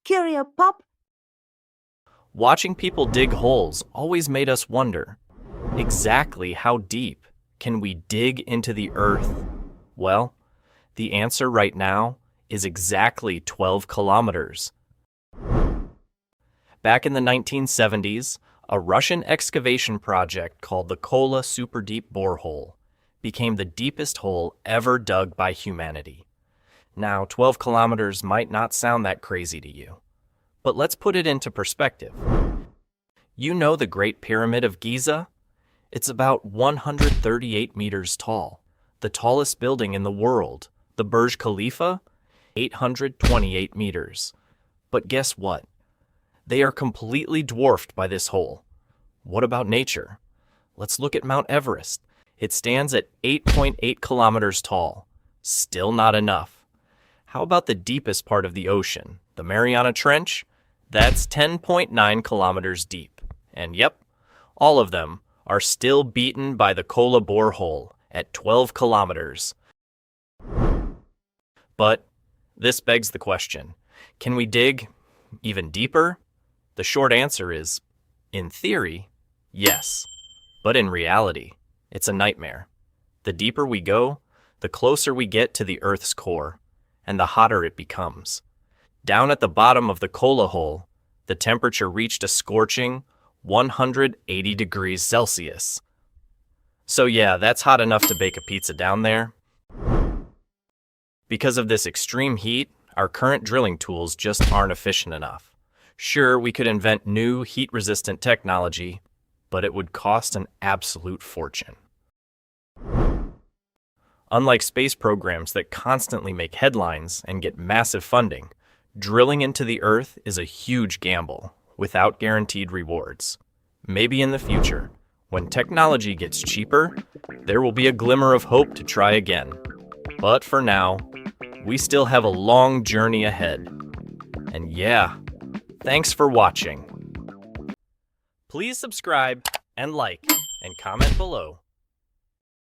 Curio Pop. Watching people dig holes always made us wonder, exactly how deep can we dig into the earth? Well, the answer right now is exactly 12 kilometers. Back in the 1970s, a Russian excavation project called the Kola Superdeep Borehole became the deepest hole ever dug by humanity. Now, 12 kilometers might not sound that crazy to you, but let's put it into perspective. You know the Great Pyramid of Giza? It's about 138 meters tall. The tallest building in the world, the Burj Khalifa, 828 meters. But guess what? They are completely dwarfed by this hole. What about nature? Let's look at Mount Everest. It stands at 8.8 kilometers tall. Still not enough. How about the deepest part of the ocean, the Mariana Trench? That's 10.9 kilometers deep. And yep, all of them are still beaten by the Kola borehole at 12 kilometers. But this begs the question, can we dig even deeper? The short answer is, in theory, yes. But in reality, it's a nightmare. The deeper we go, the closer we get to the Earth's core, and the hotter it becomes. Down at the bottom of the Kola hole, the temperature reached a scorching 180 degrees Celsius. So yeah, that's hot enough to bake a pizza down there. Because of this extreme heat, our current drilling tools just aren't efficient enough. Sure, we could invent new heat-resistant technology, but it would cost an absolute fortune. Unlike space programs that constantly make headlines and get massive funding, drilling into the Earth is a huge gamble without guaranteed rewards. Maybe in the future, when technology gets cheaper, there will be a glimmer of hope to try again. But for now, we still have a long journey ahead. And yeah, thanks for watching. Please subscribe and like and comment below.